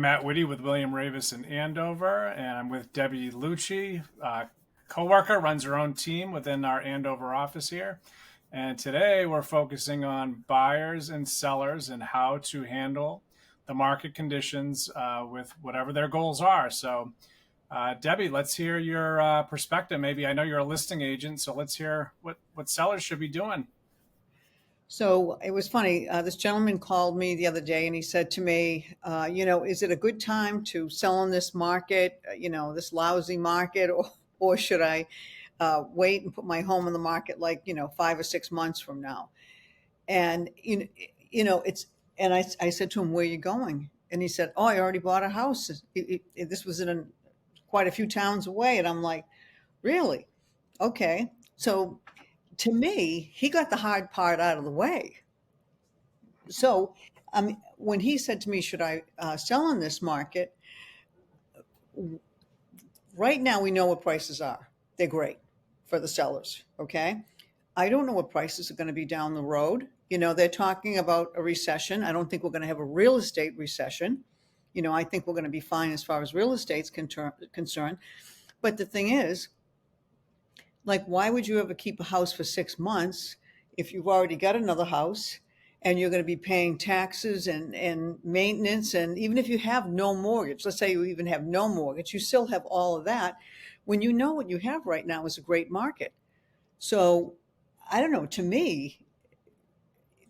I'm Matt Witte with William Raveis in Andover, and I'm with Debbie Lucci, coworker, runs her own team within our Andover office here. And today we're focusing on buyers and sellers and how to handle the market conditions with whatever their goals are. So, Debbie, let's hear your perspective. Maybe I know you're a listing agent, so let's hear what sellers should be doing. So it was funny. This gentleman called me the other day and he said to me, is it a good time to sell in this market, this lousy market, or should I wait and put my home on the market 5 or 6 months from now? And, I said to him, where are you going? And he said, oh, I already bought a house. This was in quite a few towns away. And I'm like, really? Okay. So to me, he got the hard part out of the way. So when he said to me, should I sell in this market? Right now, we know what prices are. They're great for the sellers, okay? I don't know what prices are going to be down the road. They're talking about a recession. I don't think we're going to have a real estate recession. I think we're going to be fine as far as real estate's concerned. But the thing is, why would you ever keep a house for 6 months if you've already got another house and you're going to be paying taxes and maintenance? And even if you have no mortgage, let's say you even have no mortgage, you still have all of that when you know what you have right now is a great market. So I don't know, to me,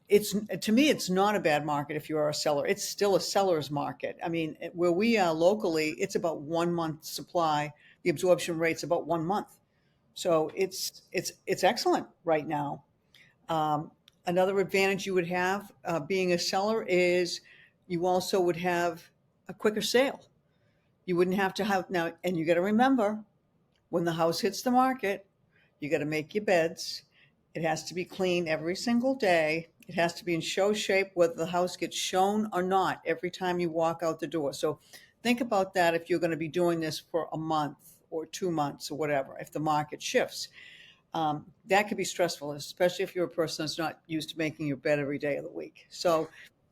it's not a bad market if you are a seller. It's still a seller's market. I mean, where we are locally, it's about 1 month supply. The absorption rate's about 1 month. So it's excellent right now. Another advantage you would have being a seller is you also would have a quicker sale. You wouldn't have to have now, and you got to remember, when the house hits the market, you got to make your beds. It has to be clean every single day. It has to be in show shape, whether the house gets shown or not every time you walk out the door. So think about that if you're going to be doing this for a month or 2 months or whatever, if the market shifts. That could be stressful, especially if you're a person that's not used to making your bed every day of the week. So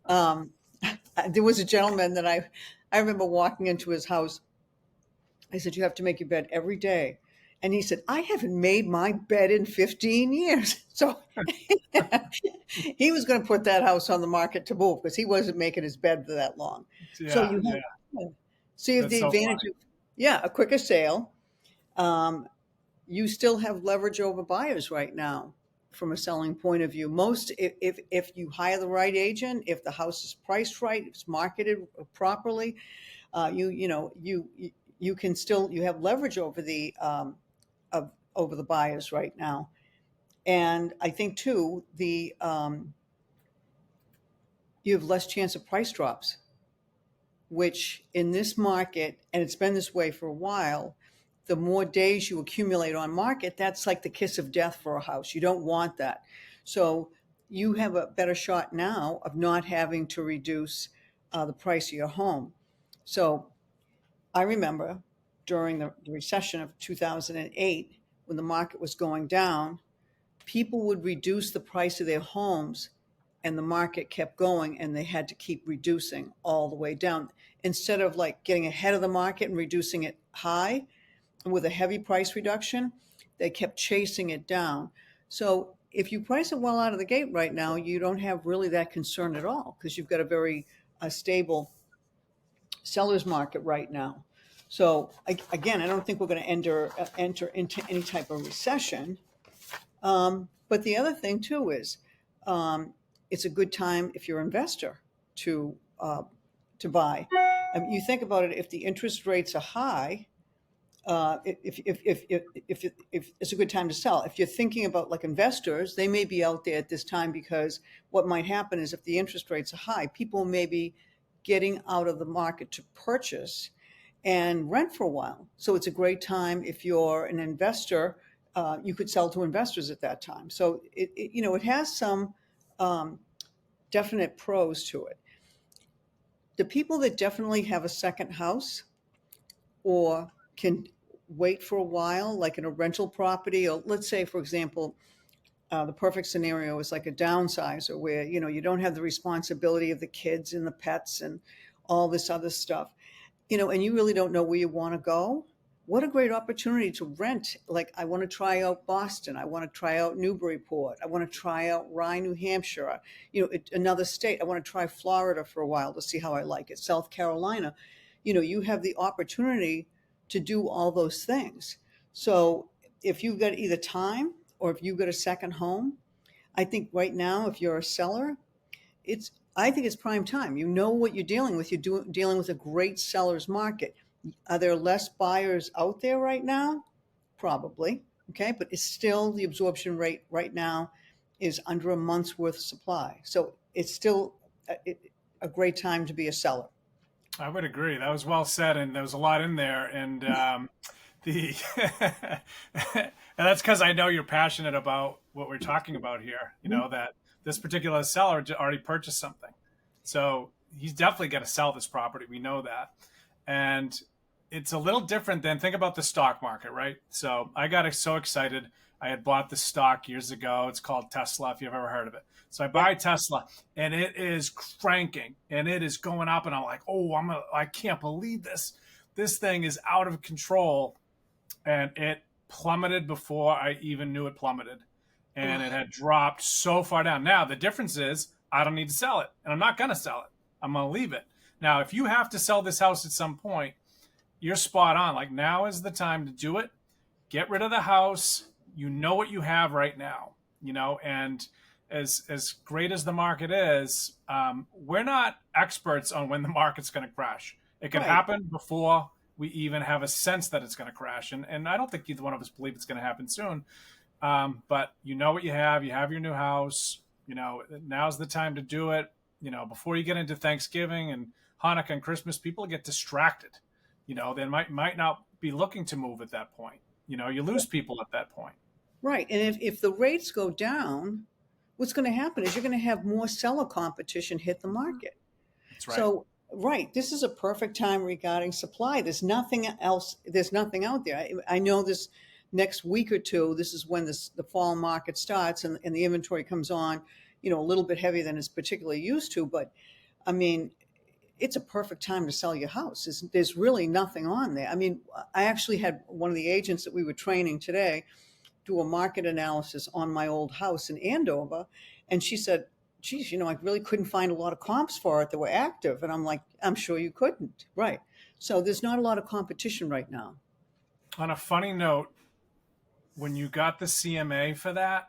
there was a gentleman that I remember walking into his house. I said, you have to make your bed every day. And he said, I haven't made my bed in 15 years. So he was going to put that house on the market to move because he wasn't making his bed for that long. So Yeah, so you have that's the so advantage funny. of, a quicker sale. You still have leverage over buyers right now from a selling point of view. Most, if you hire the right agent, if the house is priced right, if it's marketed properly, you can still, you have leverage over over the buyers right now. And I think too, you have less chance of price drops, which in this market, and it's been this way for a while, the more days you accumulate on market, that's like the kiss of death for a house. You don't want that. So you have a better shot now of not having to reduce the price of your home. So I remember during the recession of 2008, when the market was going down, people would reduce the price of their homes and the market kept going and they had to keep reducing all the way down. Instead of getting ahead of the market and reducing it high, with a heavy price reduction, they kept chasing it down. So if you price it well out of the gate right now, you don't have really that concern at all because you've got a very stable seller's market right now. So again, I don't think we're going to enter into any type of recession. But the other thing too is it's a good time if you're an investor to buy. You think about it, if the interest rates are high, if it's a good time to sell. If you're thinking about investors, they may be out there at this time because what might happen is if the interest rates are high, people may be getting out of the market to purchase and rent for a while. So it's a great time if you're an investor. You could sell to investors at that time. So it has some definite pros to it. The people that definitely have a second house or can wait for a while, like in a rental property, or let's say, for example, the perfect scenario is like a downsizer where, you don't have the responsibility of the kids and the pets and all this other stuff, and you really don't know where you want to go. What a great opportunity to rent. Like, I want to try out Boston. I want to try out Newburyport. I want to try out Rye, New Hampshire, another state. I want to try Florida for a while to see how I like it. South Carolina. You have the opportunity to do all those things. So if you've got either time or if you've got a second home, I think right now, if you're a seller, I think it's prime time. You know what you're dealing with. You're dealing with a great seller's market. Are there less buyers out there right now? Probably. Okay. But it's still, the absorption rate right now is under a month's worth of supply. So it's still a great time to be a seller. I would agree. That was well said, and there was a lot in there. And the and that's because I know you're passionate about what we're talking about here. That this particular seller already purchased something, so he's definitely going to sell this property. We know that, and it's a little different than, think about the stock market, right? So I got so excited. I had bought the stock years ago. It's called Tesla, if you've ever heard of it. So I buy Tesla, and it is cranking, and it is going up, and I'm like, oh, I can't believe this. This thing is out of control, and it plummeted before I even knew it plummeted, and it had dropped so far down. Now the difference is I don't need to sell it, and I'm not going to sell it. I'm going to leave it. Now, if you have to sell this house at some point, you're spot on. Like, now is the time to do it. Get rid of the house. You know what you have right now, and as great as the market is, we're not experts on when the market's going to crash. It can happen before we even have a sense that it's going to crash. And I don't think either one of us believe it's going to happen soon. But you know what you have your new house, now's the time to do it. Before you get into Thanksgiving and Hanukkah and Christmas, people get distracted. They might not be looking to move at that point. You lose people at that point. Right. And if the rates go down, what's going to happen is you're going to have more seller competition hit the market. That's right. So, right, this is a perfect time regarding supply. There's nothing else. There's nothing out there. I know this next week or two, this is when the fall market starts and the inventory comes on, a little bit heavier than it's particularly used to. But, I mean, it's a perfect time to sell your house. There's really nothing on there. I mean, I actually had one of the agents that we were training today do a market analysis on my old house in Andover. And she said, geez, I really couldn't find a lot of comps for it that were active. And I'm like, I'm sure you couldn't. Right. So there's not a lot of competition right now. On a funny note, when you got the CMA for that,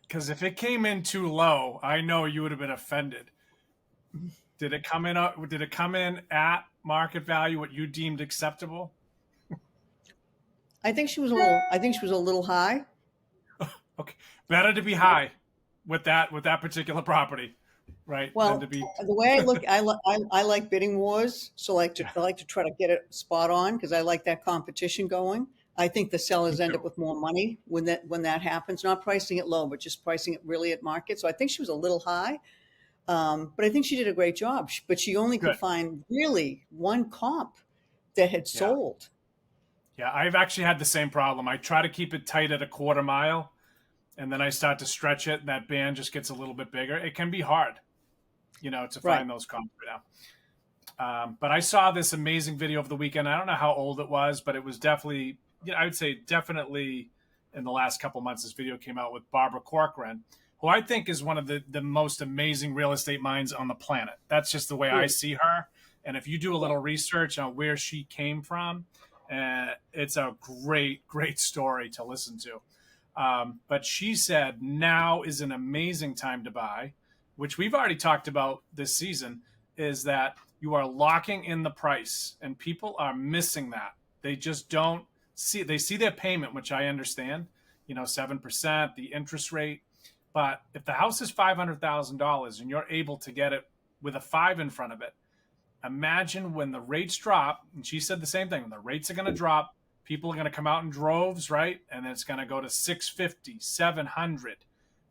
because if it came in too low, I know you would have been offended. Did it come in at market value, what you deemed acceptable? I think she was a little high. Okay. Better to be high with that particular property, right? Well, than to be... the way I look, I like bidding wars. So I like to try to get it spot on because I like that competition going. I think the sellers end up with more money when that happens, not pricing it low, but just pricing it really at market. So I think she was a little high. But I think she did a great job, but she only could find really one comp that had sold. Yeah, I've actually had the same problem. I try to keep it tight at a quarter mile, and then I start to stretch it, and that band just gets a little bit bigger. It can be hard, to find those comps right now. But I saw this amazing video over the weekend. I don't know how old it was, but it was definitely, I would say definitely in the last couple of months, this video came out with Barbara Corcoran, who I think is one of the most amazing real estate minds on the planet. That's just the way I see her. And if you do a little research on where she came from, it's a great, great story to listen to. But she said now is an amazing time to buy, which we've already talked about this season, is that you are locking in the price, and people are missing that. They just don't see, they see their payment, which I understand, 7%, the interest rate. But if the house is $500,000 and you're able to get it with a 5 in front of it, imagine when the rates drop, and she said the same thing, when the rates are going to drop, people are going to come out in droves, right? And then it's going to go to 650, 700,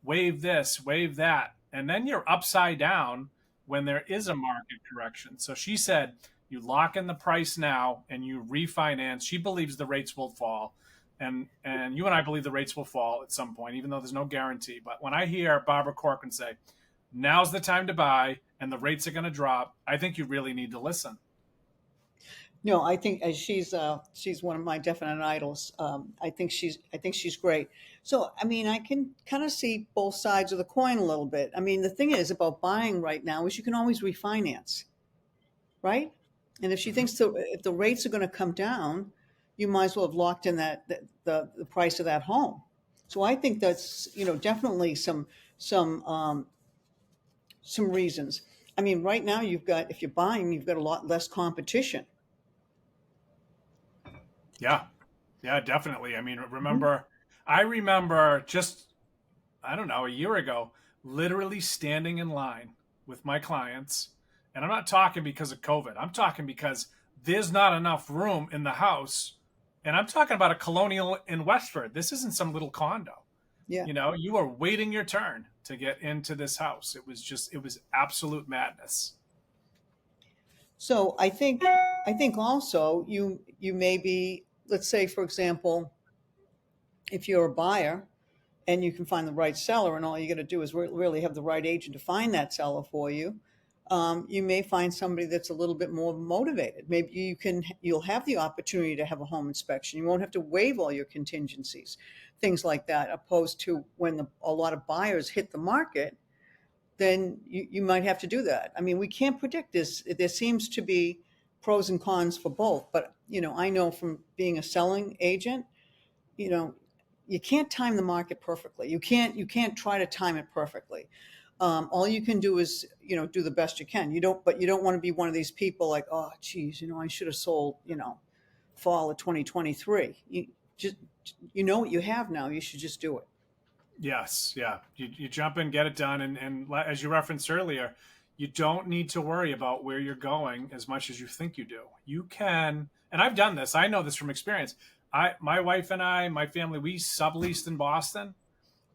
wave this, wave that. And then you're upside down when there is a market correction. So she said, you lock in the price now and you refinance. She believes the rates will fall. And you and I believe the rates will fall at some point, even though there's no guarantee. But when I hear Barbara Corcoran say, now's the time to buy and the rates are going to drop, I think you really need to listen. No, I think she's one of my definite idols. I think she's great. So I mean, I can kind of see both sides of the coin a little bit. I mean, the thing is about buying right now is you can always refinance, right? And if she Mhm. thinks if the rates are going to come down, you might as well have locked in the price of that home. So I think that's definitely some reasons. I mean, right now you've got if you're buying, you've got a lot less competition. Yeah. Yeah, definitely. I mean, Mhm. I remember just, I don't know, a year ago, literally standing in line with my clients. And I'm not talking because of COVID. I'm talking because there's not enough room in the house. And I'm talking about a colonial in Westford. This isn't some little condo. Yeah. You know, you are waiting your turn to get into this house. It was absolute madness. So I think also you may be, let's say for example, if you're a buyer and you can find the right seller and all you got to do is really have the right agent to find that seller for you, you may find somebody that's a little bit more motivated. Maybe you'll have the opportunity to have a home inspection. You won't have to waive all your contingencies, things like that, opposed to when a lot of buyers hit the market, then you might have to do that. I mean, we can't predict this. There seems to be pros and cons for both. But, I know from being a selling agent, you know, you can't time the market perfectly. You can't try to time it perfectly. All you can do is, do the best you can. But you don't want to be one of these people like, oh, geez, I should have sold, fall of 2023. You know what you have now. You should just do it. Yes, yeah. You jump in, get it done, and as you referenced earlier, you don't need to worry about where you're going as much as you think you do. You can, and I've done this. I know this from experience. My wife and I, my family, we subleased in Boston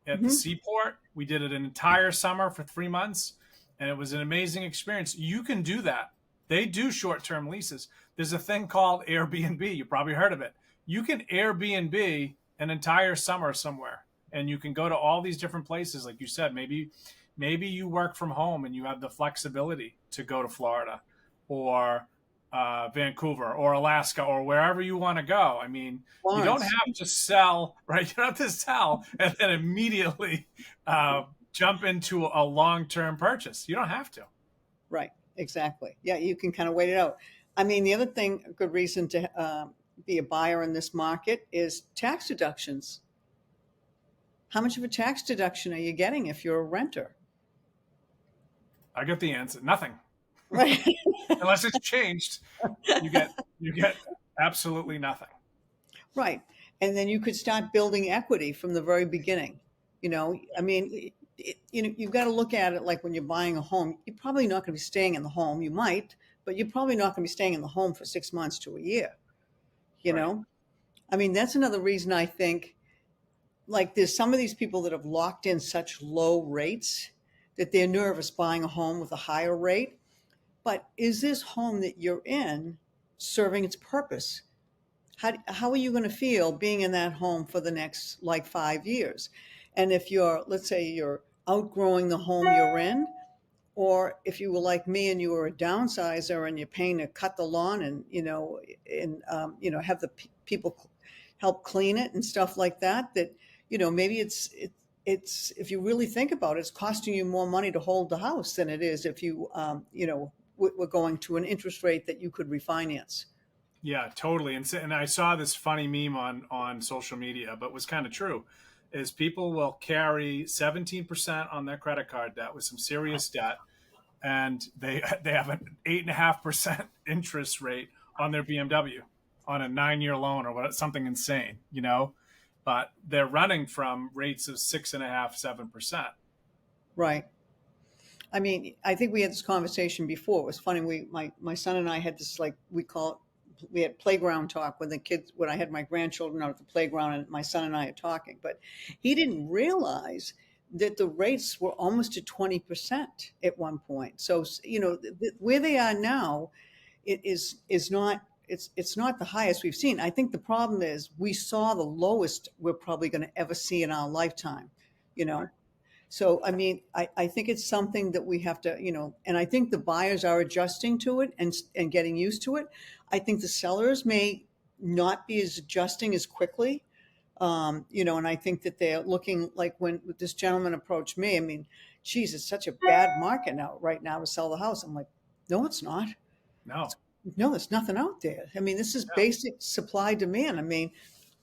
at the Hmm. seaport. We did it an entire summer for 3 months, and it was an amazing experience. You can do that. They do short-term leases. There's a thing called Airbnb. You probably heard of it. You can Airbnb an entire summer somewhere, and you can go to all these different places. Like you said, maybe you work from home and you have the flexibility to go to Florida or Vancouver or Alaska or wherever you want to go. I mean, you don't Florence. have to sell, right? You don't have to sell and then immediately jump into a long term purchase. You don't have to. Right, exactly. Yeah, you can kind of wait it out. I mean, the other thing, a good reason to be a buyer in this market is tax deductions. How much of a tax deduction are you getting if you're a renter? I get the answer. Nothing. Right. Unless it's changed, you get absolutely nothing. Right. And then you could start building equity from the very beginning. I mean, you've got to look at it like when you're buying a home, you're probably not going to be staying in the home. You might, but you're probably not going to be staying in the home for 6 months to a year, you Right. know? I mean, that's another reason I think like there's some of these people that have locked in such low rates that they're nervous buying a home with a higher rate. But is this home that you're in serving its purpose? How are you going to feel being in that home for the next like 5 years? And if let's say you're outgrowing the home you're in, or if you were like me and you were a downsizer and you're paying to cut the lawn and have the people help clean it and stuff like that, that maybe it's if you really think about it, it's costing you more money to hold the house than it is if we're going to an interest rate that you could refinance. Yeah, totally. And I saw this funny meme on social media, but was kind of true. Is people will carry 17% on their credit card debt with some serious debt, and they have an 8.5% interest rate on their BMW on a 9 year loan or what something insane, you know. But they're running from rates of 6.5, 7%. Right. I mean, I think we had this conversation before. It was funny. My son and I had this, like, we had playground talk when the kids, when I had my grandchildren out at the playground and my son and I are talking, but he didn't realize that the rates were almost at 20% at one point. So, where they are now, is not, it's not the highest we've seen. I think the problem is we saw the lowest we're probably going to ever see in our lifetime, you Right. know? So, I mean, I think it's something that we have to, and I think the buyers are adjusting to it and getting used to it. I think the sellers may not be as adjusting as quickly. And I think that they're looking like when this gentleman approached me, I mean, geez, it's such a bad market now, right now to sell the house. I'm like, no, it's not. No. No, there's nothing out there. I mean, this is Yeah. basic supply demand. I mean,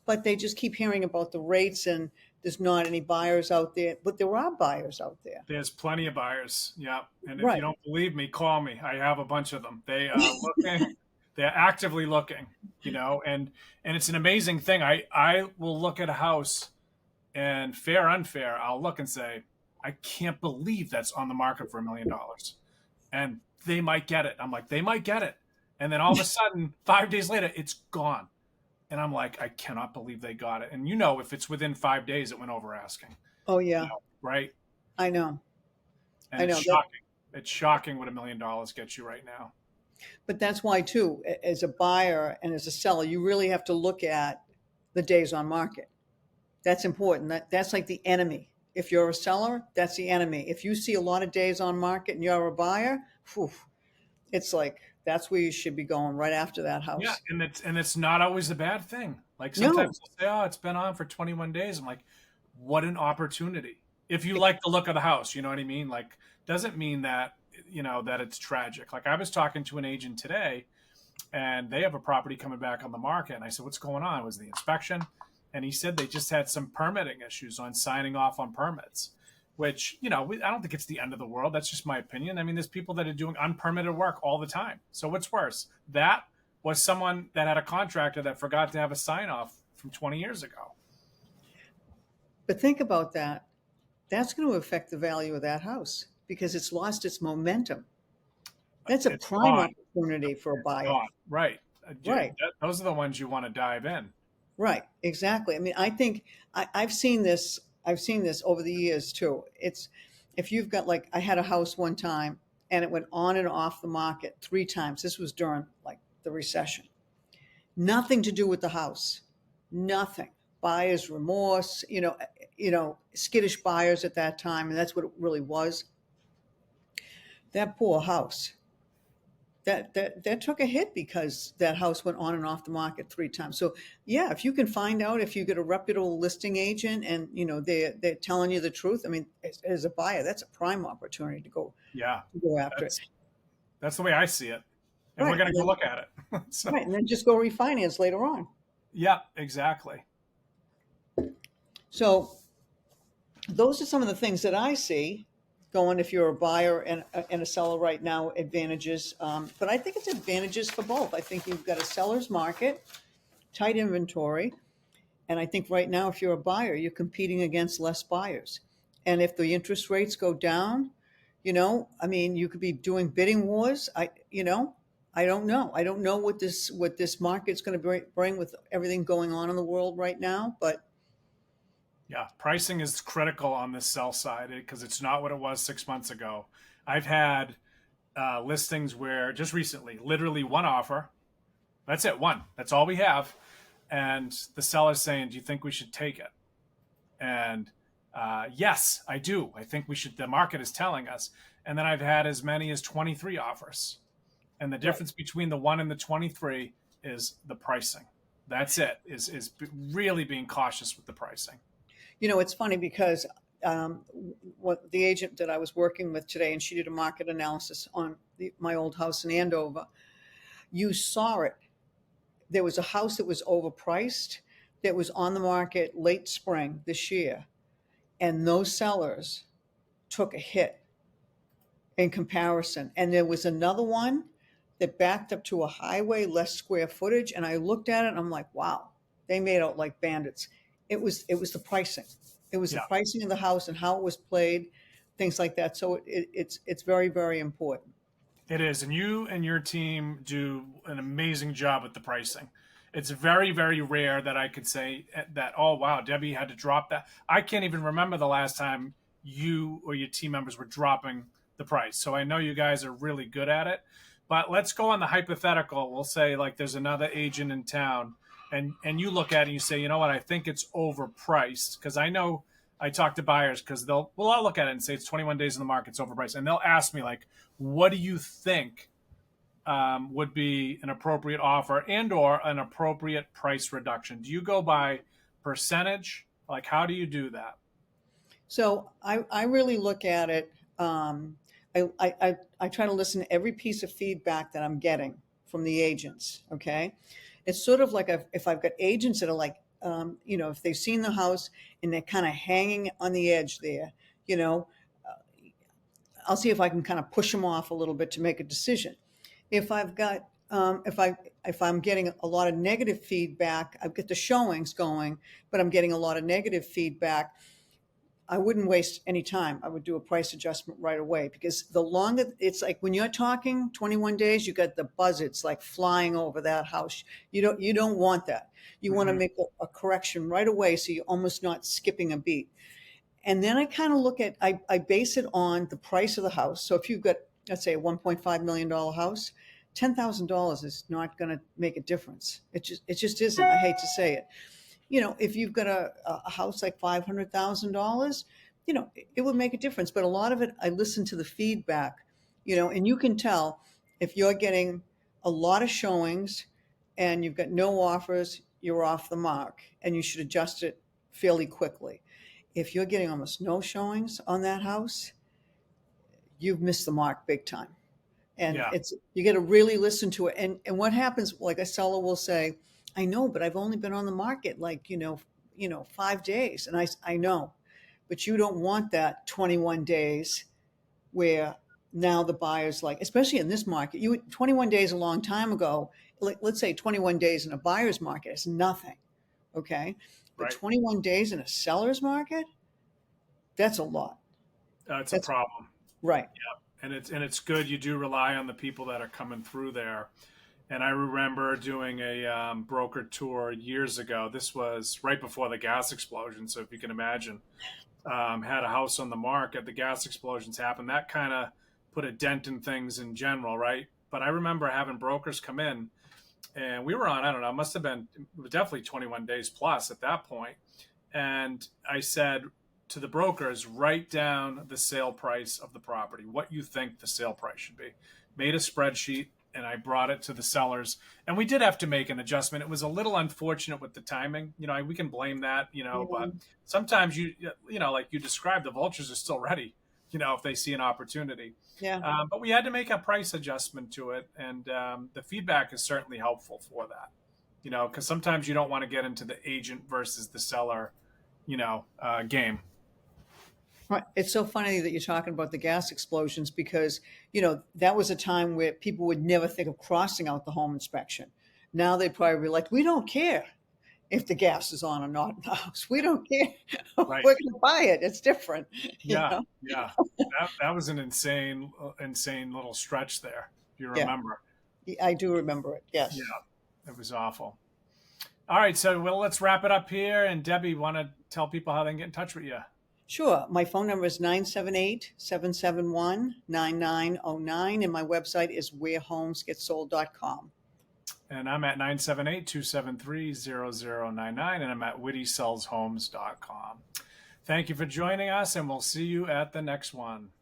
but they just keep hearing about the rates and there's not any buyers out there, but there are buyers out there. There's plenty of buyers. Yeah. And if you Right. don't believe me, call me. I have a bunch of them. They are looking, they're actively looking, and it's an amazing thing. I will look at a house and fair, unfair, I'll look and say, I can't believe that's on the market for $1 million. And they might get it. I'm like, they might get it. And then all of a sudden, 5 days later, it's gone. And I'm like, I cannot believe they got it. And if it's within 5 days, it went over asking, Oh yeah, right? I know. And I it's know that, shocking. It's shocking what $1 million gets you right now. but that's why too, as a buyer and as a seller, you really have to look at the days on market. That's important. That's like the enemy. If you're a seller, that's the enemy. If you see a lot of days on market and you're a buyer, whew, it's like that's where you should be going right after that Yeah, house. and it's not always a bad thing. Like No, sometimes they'll say, "Oh, it's been on for 21 days." I'm like, "What an opportunity!" If you like the look of the house, you know what I mean. Like, doesn't mean that that it's tragic. Like I was talking to an agent today, and they have a property coming back on the market, and I said, "What's going on?" It was the inspection, and he said they just had some permitting issues on signing off on permits. Which I don't think it's the end of the world. That's just my opinion. I mean, there's people that are doing unpermitted work all the time. So what's worse? That was someone that had a contractor that forgot to have a sign off from 20 years ago. but think about that. That's going to affect the value of that house because it's lost its momentum. That's a It's prime gone. opportunity for a It's buyer. gone. Right. Right, Those are the ones you want to dive in. right, exactly. I mean, I think I've seen this. I've seen this over the years too. It's if you've got like I had a house one time and it went on and off the market 3 times. This was during like the recession. Nothing to do with the house. Nothing. Buyer's remorse. Skittish buyers at that time, and that's what it really was. That poor house. That took a hit because that house went on and off the market 3 times. So yeah, if you can find out if you get a reputable listing agent and they're telling you the truth. I mean, as a buyer, that's a prime opportunity to Yeah. go after it. That's that's the way I see it. And we're Right, gonna and go then look at it. So right, and then just go refinance later on. yeah, exactly. So those are some of the things that I see going if you're a buyer and a seller right now, advantages. But I think it's advantages for both. I think you've got a seller's market, tight inventory. And I think right now, if you're a buyer, you're competing against less buyers. And if the interest rates go down, I mean, you could be doing bidding wars. I don't know. I don't know what this market's going to bring with everything going on in the world right now. But Yeah, pricing is critical on this sell side because it's not what it was 6 months ago. I've had listings where just recently, literally one offer. That's it, one. That's all we have. And the seller's saying, "Do you think we should take it?" And yes, I do. I think we should. The market is telling us. And then I've had as many as 23 offers. And the right. difference between the one and the 23 is the pricing. That's it. Is really being cautious with the pricing. It's funny because um, what the agent that I was working with today, and she did a market analysis on my old house in Andover. You saw it. There was a house that was overpriced that was on the market late spring this year, and those sellers took a hit in comparison. And there was another one that backed up to a highway, less square footage, and I looked at it and I'm like, wow, they made out like bandits. It was the pricing. It was the Yeah. pricing of the house and how it was played, things like that. So it's very, very important. It is, and you and your team do an amazing job with the pricing. It's very, very rare that I could say that, oh, wow, Debbie had to drop that. I can't even remember the last time you or your team members were dropping the price. So I know you guys are really good at it. But let's go on the hypothetical. We'll say like there's another agent in town and you look at it and you say, you know what, I think it's overpriced because I know I talk to buyers because I'll look at it and say it's 21 days in the market, it's overpriced, and they'll ask me like, what do you think would be an appropriate offer and or an appropriate price reduction? Do you go by percentage? Like, how do you do that? So I really look at it. I try to listen to every piece of feedback that I'm getting from the agents. Okay. It's sort of like if I've got agents that are like, if they've seen the house and they're kind of hanging on the edge there, you know, I'll see if I can kind of push them off a little bit to make a decision. If I've got, if I'm getting a lot of negative feedback, I've got the showings going, but I'm getting a lot of negative feedback. I wouldn't waste any time. I would do a price adjustment right away because the longer it's like when you're talking 21 days, you got the buzzards like flying over that house. You don't want that. You want to Mm-hmm. make a correction right away so you're almost not skipping a beat. And then I kind of look at I base it on the price of the house. So if you've got, let's say, a $1.5 million house, $10,000 is not going to make a difference. It just isn't. I hate to say it. If you've got a house like $500,000, it would make a difference. But a lot of it, I listen to the feedback, and you can tell if you're getting a lot of showings and you've got no offers, you're off the mark and you should adjust it fairly quickly. If you're getting almost no showings on that house, you've missed the mark big time. And Yeah. you got to really listen to it. And what happens, like a seller will say, I know, but I've only been on the market like, 5 days. And I know, but you don't want that 21 days where now the buyer's like, especially in this market, 21 days a long time ago, like, let's say 21 days in a buyer's market is nothing. Okay. But Right. 21 days in a seller's market, that's a lot. It's a That's problem. right. And it's good you do rely on the people that are coming through there. And I remember doing a broker tour years ago. This was right before the gas explosion, so if you can imagine, had a house on the market, the gas explosions happened. That kind of put a dent in things in general, right? But I remember having brokers come in, and we were on, I don't know, it must have been, it was definitely 21 days plus at that point. And I said to the brokers, write down the sale price of the property, what you think the sale price should be. Made a spreadsheet and I brought it to the sellers. And we did have to make an adjustment. It was a little unfortunate with the timing. We can blame that, Yeah. but sometimes like you described, the vultures are still ready, if they see an opportunity. Yeah. But we had to make a price adjustment to it. And the feedback is certainly helpful for that, because sometimes you don't want to get into the agent versus the seller, game. Right. It's so funny that you're talking about the gas explosions because, that was a time where people would never think of crossing out the home inspection. Now they'd probably be like, we don't care if the gas is on or not in the house. We don't care. We're Right. going to buy it. It's different. You Yeah. know? Yeah. That was an insane little stretch there, if you Yeah. remember. I do remember it. Yeah. Yes. It was awful. All right. So, well, let's wrap it up here. And Debbie, want to tell people how they can get in touch with you? Sure. My phone number is 978-771-9909. And my website is wherehomesgetsold.com. And I'm at 978-273-0099. And I'm at wittesellshomes.com. Thank you for joining us, and we'll see you at the next one.